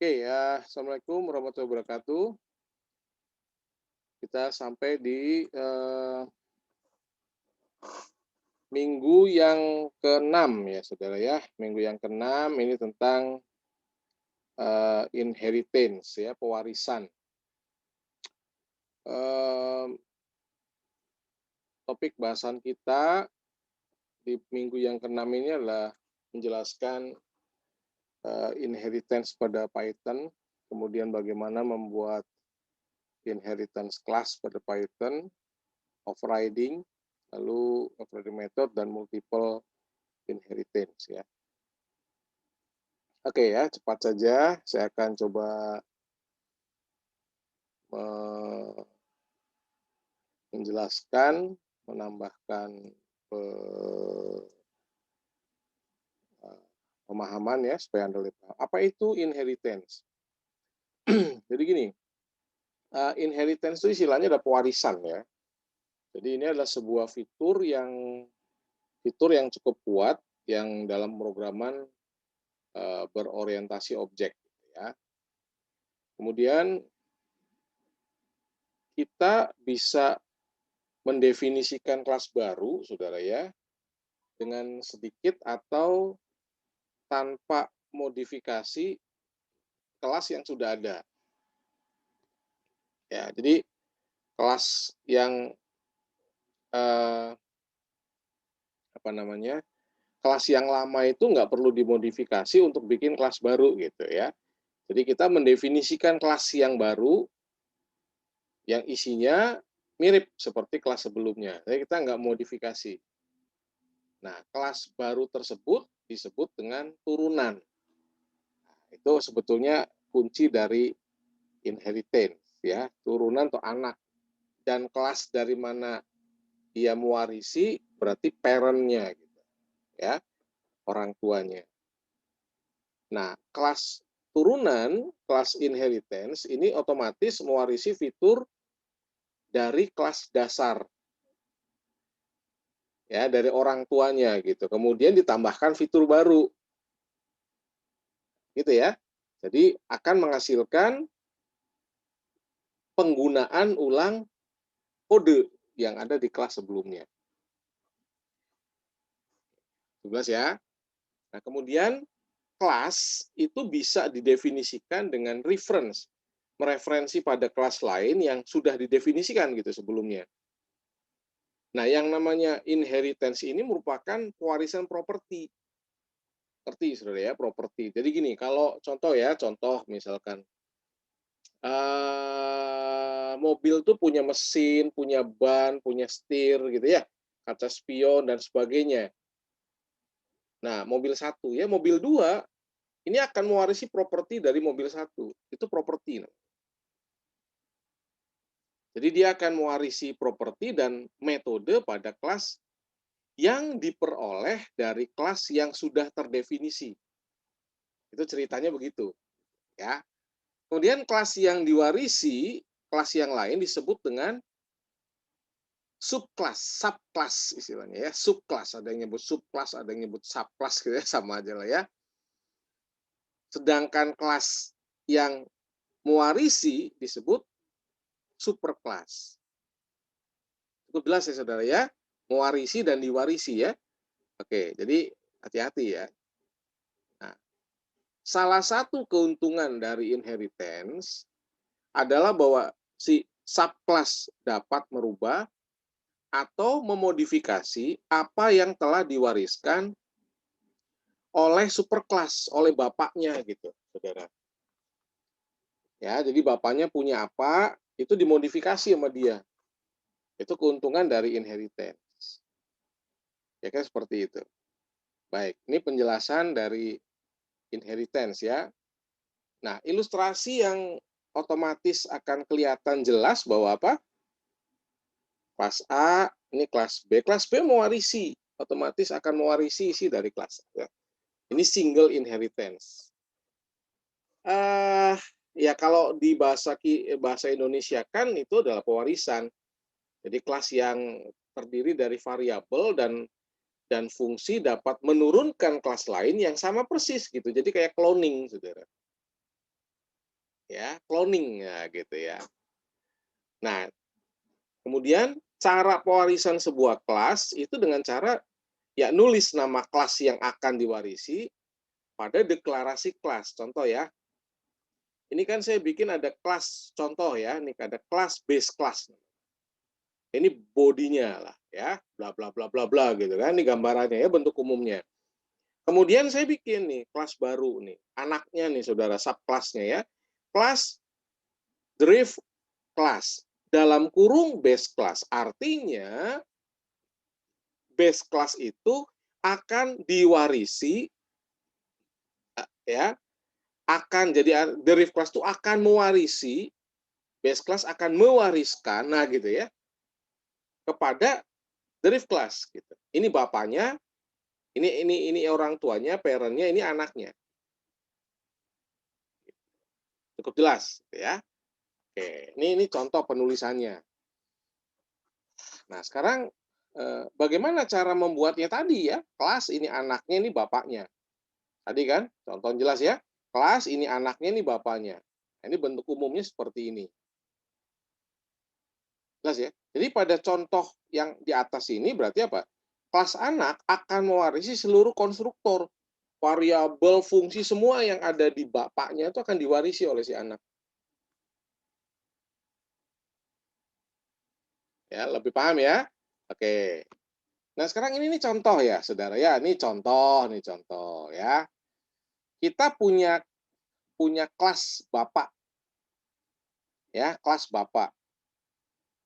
Oke ya, Assalamualaikum warahmatullahi wabarakatuh. Kita sampai di minggu yang ke-6 ya, saudara ya. Minggu yang ke-6 ini tentang inheritance ya, pewarisan. Topik bahasan kita di minggu yang ke-6 ini adalah menjelaskan inheritance pada Python, kemudian bagaimana membuat inheritance class pada Python, overriding, lalu overriding method dan multiple inheritance ya. Oke ya, cepat saja saya akan coba menjelaskan, menambahkan pemahaman ya supaya Anda lebih paham. Apa itu inheritance? Jadi gini, inheritance itu istilahnya ada pewarisan ya. Jadi ini adalah sebuah fitur yang cukup kuat yang dalam pemrograman berorientasi objek ya. Kemudian kita bisa mendefinisikan kelas baru, saudara ya, dengan sedikit atau tanpa modifikasi kelas yang sudah ada. Ya, jadi kelas yang kelas yang lama itu nggak perlu dimodifikasi untuk bikin kelas baru gitu ya. Jadi kita mendefinisikan kelas yang baru yang isinya mirip seperti kelas sebelumnya. Jadi kita nggak modifikasi. Nah, kelas baru tersebut disebut dengan turunan. Nah, itu sebetulnya kunci dari inheritance ya, turunan atau anak. Dan kelas dari mana dia mewarisi berarti parent-nya gitu ya, orang tuanya. Nah, kelas turunan, kelas inheritance ini otomatis mewarisi fitur dari kelas dasar ya, dari orang tuanya gitu. Kemudian ditambahkan fitur baru. Gitu ya. Jadi akan menghasilkan penggunaan ulang kode yang ada di kelas sebelumnya. 11 ya. Nah, kemudian kelas itu bisa didefinisikan dengan reference, mereferensi pada kelas lain yang sudah didefinisikan gitu sebelumnya. Nah, yang namanya inheritance ini merupakan pewarisan properti. Ngerti, saudara ya, properti. Jadi gini, kalau contoh ya, contoh misalkan mobil tuh punya mesin, punya ban, punya setir gitu ya, kaca spion dan sebagainya. Nah, mobil satu ya, mobil dua ini akan mewarisi properti dari mobil satu. Itu properti. Jadi dia akan mewarisi properti dan metode pada kelas yang diperoleh dari kelas yang sudah terdefinisi. Itu ceritanya begitu, ya. Kemudian kelas yang diwarisi, kelas yang lain disebut dengan subkelas, subkelas istilahnya ya, subkelas. Ada yang nyebut subkelas, ada yang nyebut subkelas gitu ya, sama aja lah ya. Sedangkan kelas yang mewarisi disebut superkelas. Cukup jelas ya saudara ya, mewarisi dan diwarisi ya. Oke, jadi hati-hati ya. Nah, salah satu keuntungan dari inheritance adalah bahwa si subkelas dapat merubah atau memodifikasi apa yang telah diwariskan oleh superkelas, oleh bapaknya gitu, saudara. Ya, jadi bapaknya punya apa, itu dimodifikasi sama dia. Itu keuntungan dari inheritance. Ya kan seperti itu. Baik, ini penjelasan dari inheritance ya. Nah, ilustrasi yang otomatis akan kelihatan jelas bahwa apa? Kelas A, ini kelas B. Kelas B mewarisi, otomatis akan mewarisi isi dari kelas A. Ini single inheritance. Ya kalau di bahasa Indonesia kan itu adalah pewarisan. Jadi kelas yang terdiri dari variabel dan fungsi dapat menurunkan kelas lain yang sama persis gitu. Jadi kayak cloning, saudara. ya, cloning ya gitu ya. Nah, kemudian cara pewarisan sebuah kelas itu dengan cara ya nulis nama kelas yang akan diwarisi pada deklarasi kelas. Contoh ya, ini kan saya bikin ada kelas contoh ya, ini ada kelas base class. Ini bodinya lah ya, bla bla bla bla bla gitu kan, ini gambarannya ya, bentuk umumnya. Kemudian saya bikin nih kelas baru nih, anaknya nih saudara, subkelasnya ya. Kelas drift class dalam kurung base class. Artinya base class itu akan diwarisi ya, akan jadi drift class itu akan mewarisi, base class akan mewariskan, nah gitu ya, kepada drift class gitu. Ini bapaknya, ini orang tuanya, parentnya, ini anaknya. Cukup jelas ya. Oke, ini contoh penulisannya. Nah, sekarang bagaimana cara membuatnya tadi ya? Kelas ini anaknya, ini bapaknya. Tadi kan contoh jelas ya. Kelas ini anaknya, ini bapaknya. Nah, ini bentuk umumnya seperti ini. Jelas ya. Jadi pada contoh yang di atas ini berarti apa? Kelas anak akan mewarisi seluruh konstruktor, variabel, fungsi, semua yang ada di bapaknya itu akan diwarisi oleh si anak. Ya, lebih paham ya? Oke. Nah, sekarang ini nih contoh ya, saudara ya. Ini contoh ya. Kita punya kelas bapak ya, kelas bapak.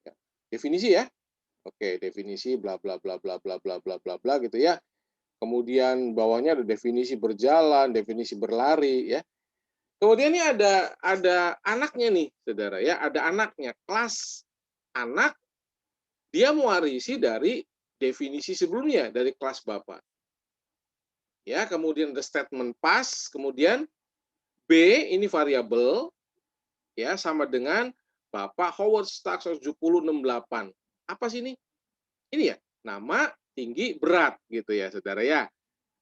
Ya. Definisi ya. Oke, definisi bla bla bla bla bla bla bla bla bla gitu ya. Kemudian bawahnya ada definisi berjalan, definisi berlari ya. Kemudian ini ada anaknya nih, saudara ya. Ada anaknya, kelas anak, dia mewarisi dari definisi sebelumnya dari kelas bapak. Ya, kemudian ada statement pas, kemudian B ini variabel ya, sama dengan Bapak Howard Stark 17068. Apa sih ini? Ini ya, nama, tinggi, berat gitu ya, saudara ya.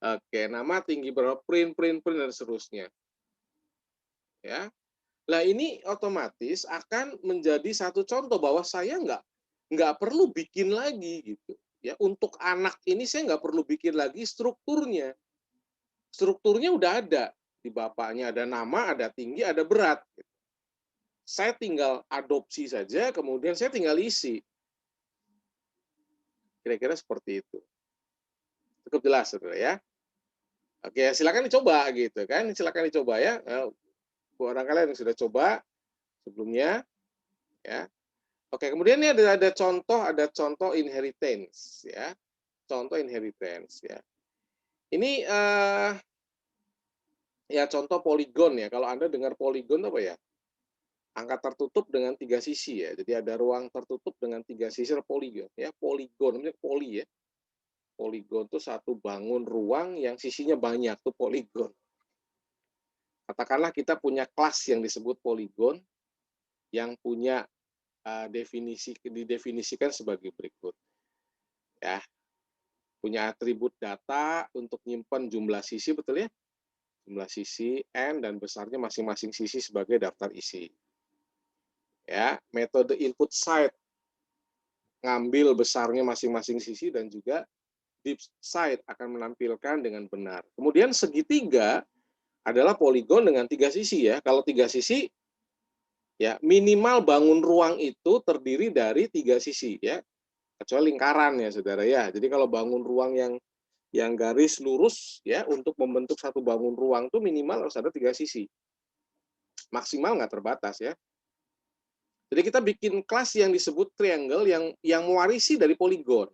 Oke, nama, tinggi, berat, print dan seterusnya. Ya. Nah, ini otomatis akan menjadi satu contoh bahwa saya nggak perlu bikin lagi gitu. Ya, untuk anak ini saya nggak perlu bikin lagi strukturnya. Strukturnya udah ada. Di bapaknya ada nama, ada tinggi, ada berat. Saya tinggal adopsi saja, kemudian saya tinggal isi. Kira-kira seperti itu. Cukup jelas, saudara ya. Oke, silakan dicoba gitu kan. Silakan dicoba ya. Buat orang kalian yang sudah coba sebelumnya, ya. Oke, kemudian ini ada contoh inheritance ya. Contoh inheritance ya. Ini ya contoh poligon ya. Kalau Anda dengar poligon apa ya? Angka tertutup dengan 3 sisi ya. Jadi ada ruang tertutup dengan 3 sisi, poligon ya. Poligon, namanya poli ya. Poligon itu satu bangun ruang yang sisinya banyak, tuh poligon. Katakanlah kita punya kelas yang disebut poligon yang punya didefinisikan sebagai berikut. Ya, punya atribut data untuk nyimpan jumlah sisi, betul ya? Jumlah sisi n dan besarnya masing-masing sisi sebagai daftar isi. Ya, metode input side ngambil besarnya masing-masing sisi dan juga deep side akan menampilkan dengan benar. Kemudian segitiga adalah poligon dengan 3 sisi ya. Kalau 3 sisi ya minimal bangun ruang itu terdiri dari 3 sisi ya. Kecuali lingkaran ya saudara ya. Jadi kalau bangun ruang yang garis lurus ya, untuk membentuk satu bangun ruang itu minimal harus ada 3 sisi. Maksimal nggak terbatas ya. Jadi kita bikin kelas yang disebut triangle yang mewarisi dari poligon.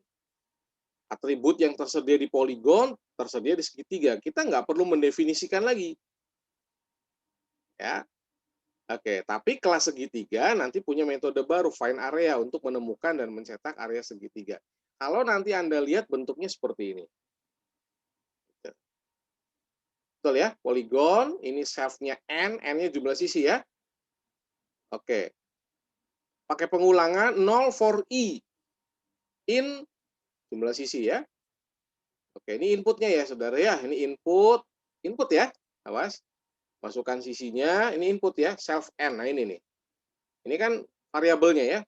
Atribut yang tersedia di poligon tersedia di segitiga. Kita nggak perlu mendefinisikan lagi. Ya. Oke, tapi kelas segitiga nanti punya metode baru, find area, untuk menemukan dan mencetak area segitiga. Kalau nanti Anda lihat bentuknya seperti ini. Betul ya, poligon, ini shaft-nya N, N-nya jumlah sisi ya. Oke. Pakai pengulangan 0 for I. In jumlah sisi ya. Oke, ini inputnya ya saudara ya. Ini input ya. Awas. Masukkan sisinya, ini input ya, self n. Nah, ini nih. Ini kan variabelnya ya.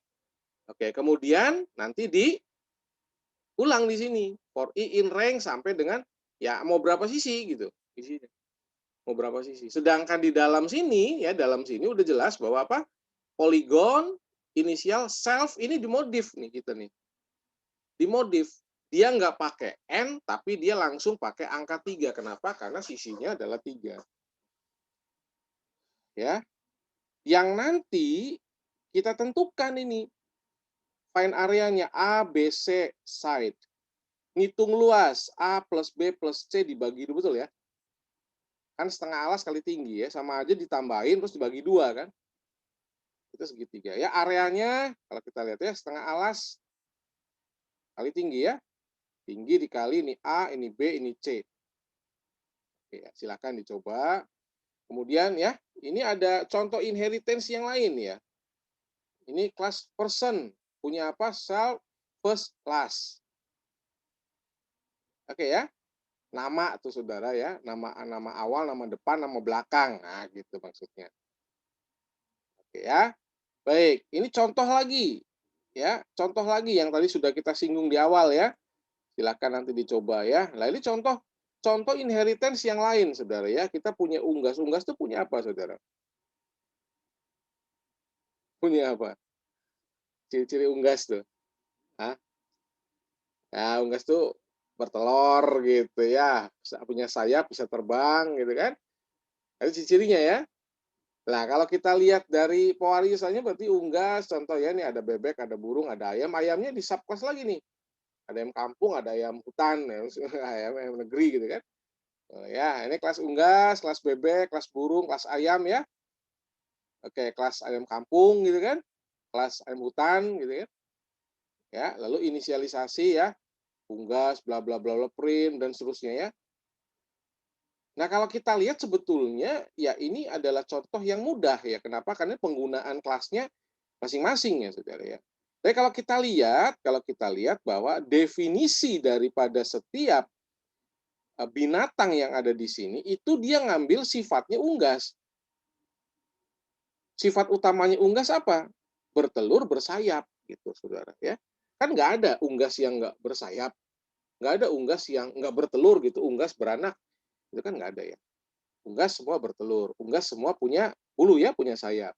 Oke, kemudian nanti diulang di sini. For i in range sampai dengan ya mau berapa sisi gitu. Isinya. Mau berapa sisi. Sedangkan di dalam sini ya, dalam sini udah jelas bahwa apa? Polygon inisial self ini dimodif nih kita nih. Dimodif. Dia nggak pakai n, tapi dia langsung pakai angka 3. Kenapa? Karena sisinya adalah 3. Ya. Yang nanti kita tentukan ini find areanya A, B, C, side. Ngitung luas A plus B plus C dibagi 2, betul ya? Kan setengah alas kali tinggi ya, sama aja ditambahin terus dibagi 2 kan? Itu segitiga. Ya areanya kalau kita lihat ya setengah alas kali tinggi ya. Tinggi dikali ini A, ini B, ini C. Oke, silakan dicoba. Kemudian ya, ini ada contoh inheritance yang lain ya. Ini kelas person, punya apa? Self, first, last. Oke ya. Nama tuh saudara ya, nama awal, nama depan, nama belakang. Nah, gitu maksudnya. Oke ya. Baik, ini contoh lagi. Ya, contoh lagi yang tadi sudah kita singgung di awal ya. Silakan nanti dicoba ya. Nah, ini contoh inheritance yang lain, saudara ya. Kita punya unggas. Unggas itu punya apa, saudara? Punya apa? Ciri-ciri unggas tuh. Hah? Nah, unggas tuh bertelur gitu ya. Punya sayap, bisa terbang gitu kan. Itu ciri-cirinya ya. Nah, kalau kita lihat dari pewarisannya berarti unggas, contoh ya, nih ada bebek, ada burung, ada ayam. Ayamnya di subclass lagi nih. Ada ayam kampung, ada ayam hutan, ayam negeri gitu kan. Oh, ya, ini kelas unggas, kelas bebek, kelas burung, kelas ayam ya. Oke, kelas ayam kampung gitu kan. Kelas ayam hutan gitu kan. Ya, lalu inisialisasi ya, unggas, bla bla bla bla print dan seterusnya ya. Nah, kalau kita lihat sebetulnya ya ini adalah contoh yang mudah ya. Kenapa? Karena penggunaan kelasnya masing-masing ya, saudara ya. Tapi kalau kita lihat bahwa definisi daripada setiap binatang yang ada di sini itu dia ngambil sifatnya unggas. Sifat utamanya unggas apa? Bertelur, bersayap gitu, saudara ya. Kan nggak ada unggas yang nggak bersayap, nggak ada unggas yang nggak bertelur gitu, unggas beranak itu kan nggak ada ya. Unggas semua bertelur, unggas semua punya bulu ya, punya sayap.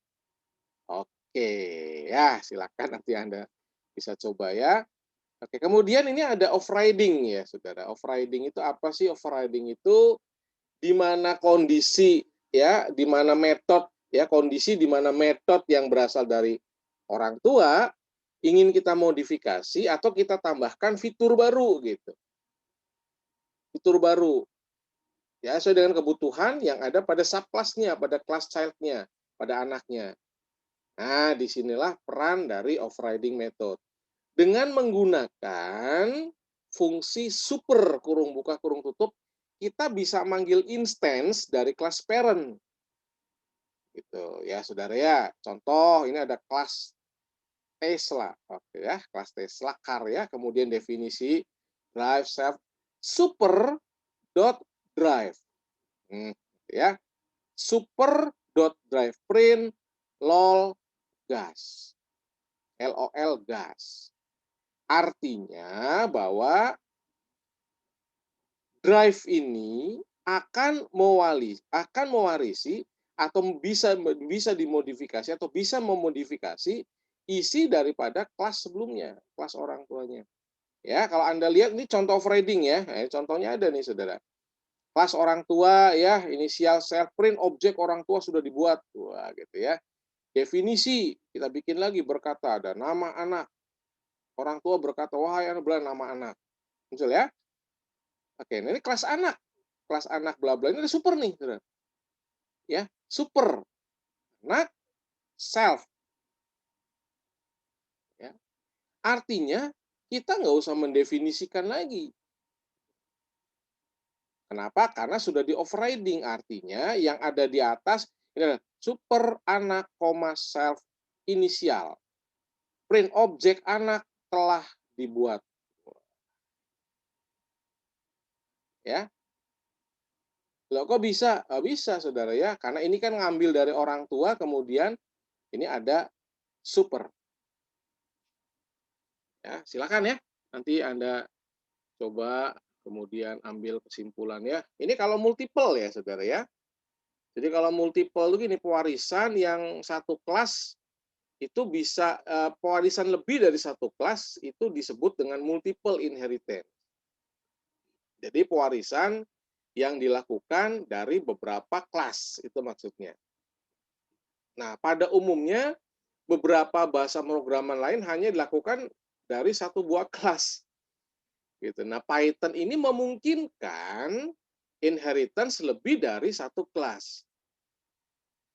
Oke, ya silakan nanti Anda bisa coba ya. Oke, kemudian ini ada overriding ya, saudara. Overriding itu apa sih? Overriding itu di mana kondisi ya, di mana metode ya, kondisi di mana metode yang berasal dari orang tua ingin kita modifikasi atau kita tambahkan fitur baru gitu. Fitur baru ya sesuai dengan kebutuhan yang ada pada subclass-nya, pada class child-nya, pada anaknya. Nah, disinilah peran dari overriding method. Dengan menggunakan fungsi super kurung buka kurung tutup, kita bisa manggil instance dari kelas parent. Gitu ya, saudara ya. Contoh, ini ada kelas Tesla. Oke ya, kelas Tesla car ya. Kemudian definisi drive self super dot drive. Ya. Super dot drive print lol gas. LOL gas. Artinya bahwa drive ini akan mewarisi atau bisa dimodifikasi atau bisa memodifikasi isi daripada kelas sebelumnya, kelas orang tuanya. Ya, kalau Anda lihat ini contoh overriding ya. Nah, contohnya ada nih, Saudara. Kelas orang tua ya, inisial self print objek orang tua sudah dibuat. Wah, gitu ya. Definisi kita bikin lagi berkata ada nama anak. Orang tua berkata, wahai anak, bla nama anak. Muncul ya. Oke, nah ini kelas anak. Kelas anak bla bla ini ada super nih, Saudara. Ya, super anak self ya. Artinya kita nggak usah mendefinisikan lagi. Kenapa? Karena sudah di overriding, artinya yang ada di atas ini adalah super anak, self inisial. Print objek anak telah dibuat. Ya. Loh kok bisa? Bisa Saudara ya, karena ini kan ngambil dari orang tua kemudian ini ada super ya. Silakan ya, nanti Anda coba kemudian ambil kesimpulan ya. Ini kalau multiple ya Saudara ya. Jadi kalau multiple itu gini, pewarisan yang satu kelas itu bisa, pewarisan lebih dari satu kelas itu disebut dengan multiple inheritance. Jadi pewarisan yang dilakukan dari beberapa kelas, itu maksudnya. Nah, pada umumnya beberapa bahasa pemrograman lain hanya dilakukan dari satu buah kelas, gitu. Nah, Python ini memungkinkan inheritance lebih dari satu kelas,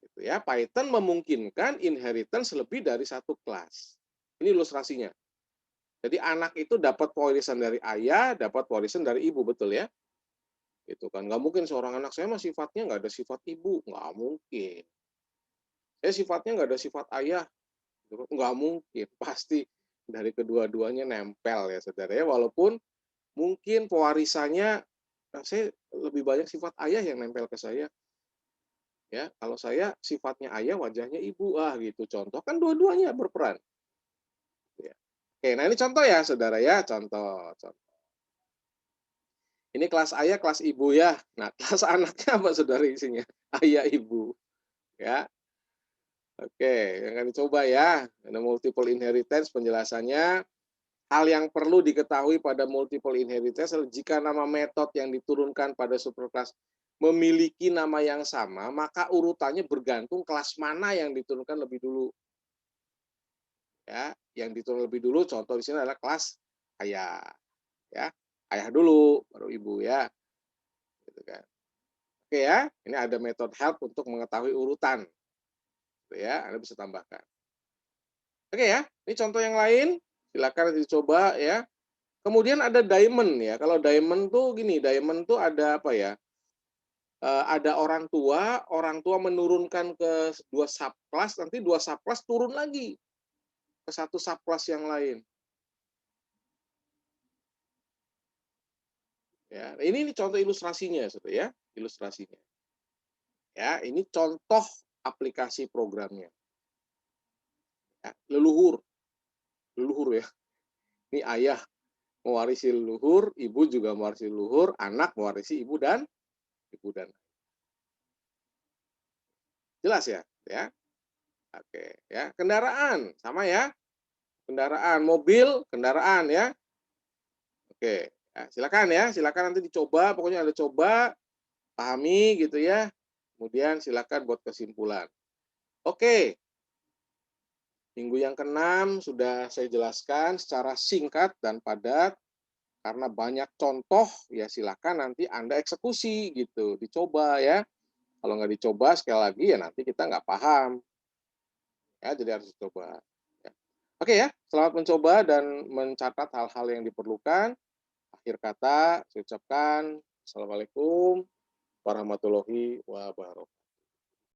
gitu ya. Python memungkinkan inheritance lebih dari satu kelas. Ini ilustrasinya. Jadi anak itu dapat warisan dari ayah, dapat warisan dari ibu, betul ya? Itu kan nggak mungkin seorang anak saya mah sifatnya nggak ada sifat ibu, nggak mungkin. Saya sifatnya nggak ada sifat ayah, nggak mungkin. Pasti dari kedua-duanya nempel ya saudara ya. Walaupun mungkin pewarisannya, nah, saya lebih banyak sifat ayah yang nempel ke saya. Ya, kalau saya sifatnya ayah, wajahnya ibu, gitu. Contoh kan dua-duanya berperan. Ya. Oke, nah ini contoh ya saudara ya, contoh. Ini kelas ayah, kelas ibu ya. Nah, kelas anaknya apa saudara isinya? Ayah, ibu. Ya, oke, yang akan dicoba ya. Ada multiple inheritance penjelasannya. Hal yang perlu diketahui pada multiple inheritance adalah jika nama metode yang diturunkan pada superclass memiliki nama yang sama, maka urutannya bergantung kelas mana yang diturunkan lebih dulu. Ya, yang diturunkan lebih dulu contoh di sini adalah kelas ayah, ya. Ayah dulu baru ibu ya, gitu kan. Oke ya, ini ada metode help untuk mengetahui urutan. Gitu ya, Anda bisa tambahkan. Oke ya, ini contoh yang lain, silakan dicoba ya. Kemudian ada diamond ya. Kalau diamond tuh gini, diamond tuh ada apa ya? Ada orang tua menurunkan ke dua subclass, nanti dua subclass turun lagi ke satu subclass yang lain. Ya, ini contoh ilustrasinya, saudara ya, ilustrasinya. Ya, ini contoh aplikasi programnya. Ya, leluhur, leluhur ya. Ini ayah mewarisi leluhur, ibu juga mewarisi leluhur, anak mewarisi ibu dan jelas ya, ya. Oke, ya. Kendaraan sama ya. Kendaraan, mobil, kendaraan ya. Oke, ya, silakan nanti dicoba, pokoknya ada coba, pahami gitu ya. Kemudian silakan buat kesimpulan. Oke, minggu yang keenam sudah saya jelaskan secara singkat dan padat. Karena banyak contoh, ya silakan nanti Anda eksekusi gitu, dicoba ya. Kalau nggak dicoba sekali lagi ya nanti kita nggak paham. Ya, jadi harus dicoba. Ya. Oke ya, selamat mencoba dan mencatat hal-hal yang diperlukan. Akhir kata, saya ucapkan Assalamualaikum warahmatullahi wabarakatuh.